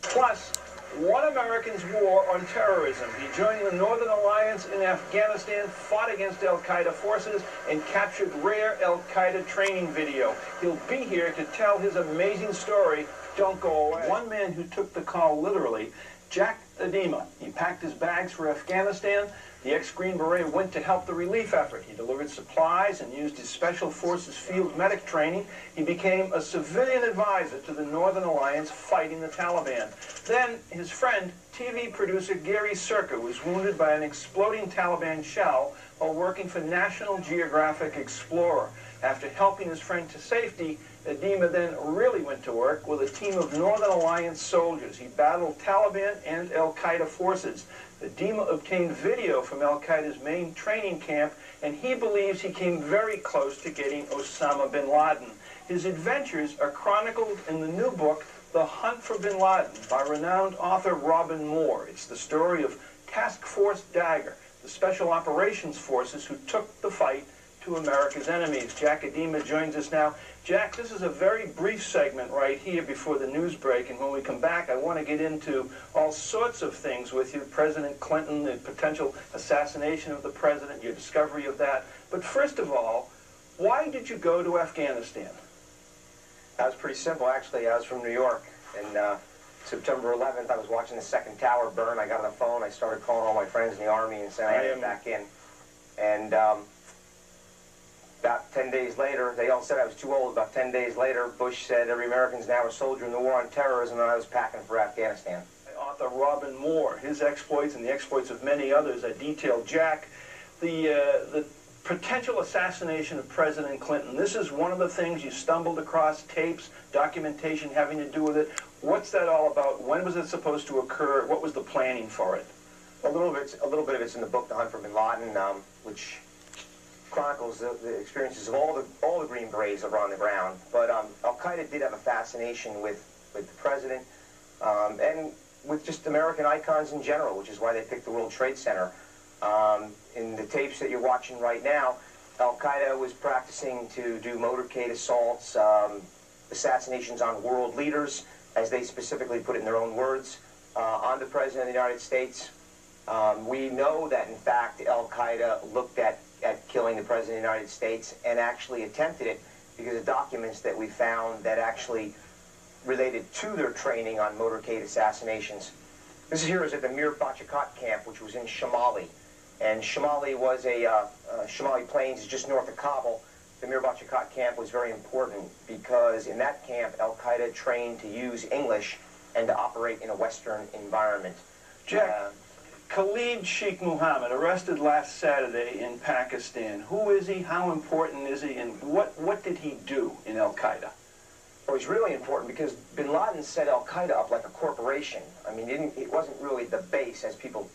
Plus, one American's war on terrorism. He joined the Northern Alliance in Afghanistan, fought against al-Qaeda forces, and captured rare al-Qaeda training video. He'll be here to tell his amazing story. Don't go away. One man who took the call literally, Jack Idema. He packed his bags for Afghanistan. The ex-Green Beret went to help the relief effort. He delivered supplies and used his Special Forces field medic training. He became a civilian advisor to the Northern Alliance fighting the Taliban. Then his friend, TV producer Gary Serka, was wounded by an exploding Taliban shell while working for National Geographic Explorer. After helping his friend to safety, Idema then really went to work with a team of Northern Alliance soldiers. He battled Taliban and al-Qaeda forces. Idema obtained video from al-Qaeda's main training camp, and he believes he came very close to getting Osama bin Laden. His adventures are chronicled in the new book, The Hunt for bin Laden, by renowned author Robin Moore. It's the story of Task Force Dagger, the Special Operations Forces who took the fight to America's enemies. Jack Idema joins us now. Jack, this is a very brief segment right here before the news break, and when we come back, I want to get into all sorts of things with you. President Clinton, the potential assassination of the president, your discovery of that. But first of all, why did you go to Afghanistan? That was pretty simple, actually. I was from New York, and September 11th, I was watching the second tower burn. I got on the phone, I started calling all my friends in the Army and saying I had to get back in. And about 10 days later, they all said I was too old. About 10 days later, Bush said every American's now a soldier in the war on terrorism, and I was packing for Afghanistan. Author Robin Moore, his exploits and the exploits of many others, I detailed. Jack, the potential assassination of President Clinton, this is one of the things you stumbled across, tapes, documentation having to do with it. What's that all about? When was it supposed to occur? What was the planning for it? A little bit of it's in the book, The Hunt for bin Laden, which chronicles the experiences of all the Green Berets that were on the ground. But al-Qaeda did have a fascination with the president and with just American icons in general, which is why they picked the World Trade Center. In the tapes that you're watching right now, al-Qaeda was practicing to do motorcade assaults, assassinations on world leaders, as they specifically put it in their own words, on the President of the United States. We know that, in fact, al-Qaeda looked at killing the President of the United States and actually attempted it because of documents that we found that actually related to their training on motorcade assassinations. This here is at the Mir Bachakat camp, which was in Shamali. And Shamali was Shamali Plains is just north of Kabul. The Mir Bachakat camp was very important because in that camp, al-Qaeda trained to use English and to operate in a Western environment. Jack, Khalid Sheikh Mohammed, arrested last Saturday in Pakistan. Who is he? How important is he? And what did he do in al-Qaeda? Well, he's really important because bin Laden set al-Qaeda up like a corporation. I mean, it wasn't really the base, as people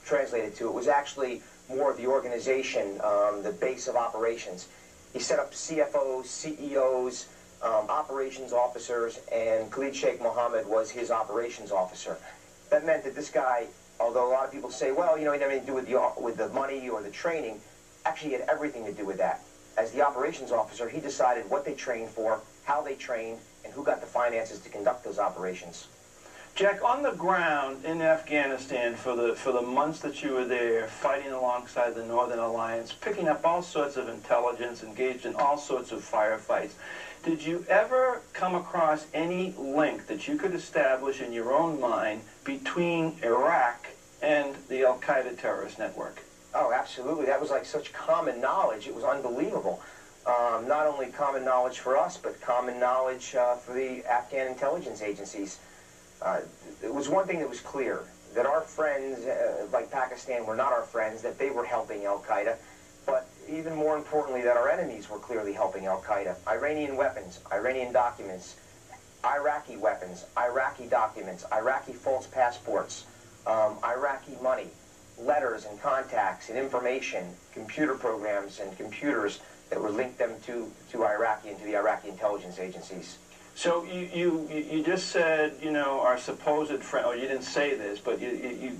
translate it to. It was actually more of the organization, the base of operations. He set up CFOs, CEOs, operations officers, and Khalid Sheikh Mohammed was his operations officer. That meant that this guy, although a lot of people say, well, you know, he had nothing to do with the money or the training, actually had everything to do with that. As the operations officer, he decided what they trained for, how they trained, and who got the finances to conduct those operations. Jack, on the ground in Afghanistan for the months that you were there, fighting alongside the Northern Alliance, picking up all sorts of intelligence, engaged in all sorts of firefights, did you ever come across any link that you could establish in your own mind between Iraq and the al-Qaeda terrorist network? Oh, absolutely. That was like such common knowledge. It was unbelievable. Not only common knowledge for us, but common knowledge for the Afghan intelligence agencies. It was one thing that was clear, that our friends, like Pakistan, were not our friends, that they were helping al-Qaeda, but even more importantly, that our enemies were clearly helping al-Qaeda. Iranian weapons, Iranian documents, Iraqi weapons, Iraqi documents, Iraqi false passports, Iraqi money, letters and contacts and information, computer programs and computers that would link them to Iraqi and to the Iraqi intelligence agencies. So you just said, you know, our supposed friend, or you didn't say this, but you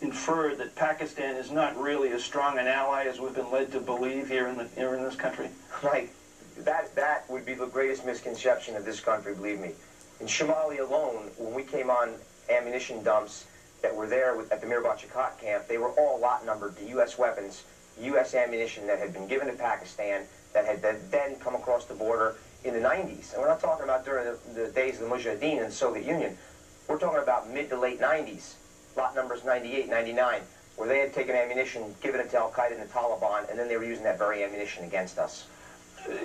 inferred that Pakistan is not really as strong an ally as we've been led to believe here in this country. Right. That would be the greatest misconception of this country, believe me. In Shamali alone, when we came came on ammunition dumps that were there at the Mirbat Chakat camp. They were all lot numbered to U.S. weapons, U.S. ammunition that had been given to Pakistan, that had then come across the border in the 90s. And we're not talking about during the days of the Mujahideen in the Soviet Union. We're talking about mid to late 90s, lot numbers 98, 99, where they had taken ammunition, given it to Al-Qaeda and the Taliban, and then they were using that very ammunition against us.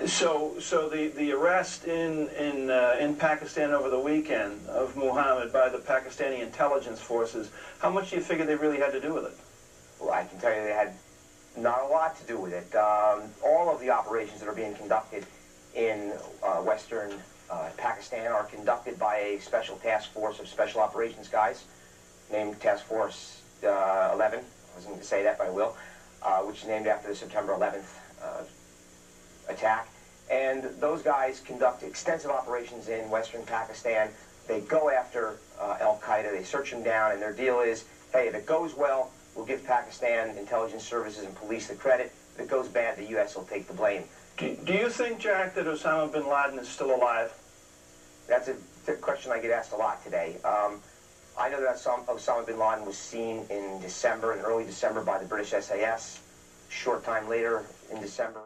So the arrest in Pakistan over the weekend of Mohammed by the Pakistani intelligence forces, how much do you figure they really had to do with it? Well, I can tell you they had not a lot to do with it. All of the operations that are being conducted in western Pakistan are conducted by a special task force of special operations guys named Task Force 11. I wasn't going to say that, but I will, which is named after the September 11th attack. And those guys conduct extensive operations in western Pakistan. They go after Al-Qaeda, they search them down, and their deal is, hey, if it goes well, we'll give Pakistan intelligence services and police the credit. If it goes bad, the U.S. will take the blame. Do you think, Jack, that Osama bin Laden is still alive? That's a question I get asked a lot today. I know that Osama bin Laden was seen in December, in early December, by the British SAS. A short time later, in December.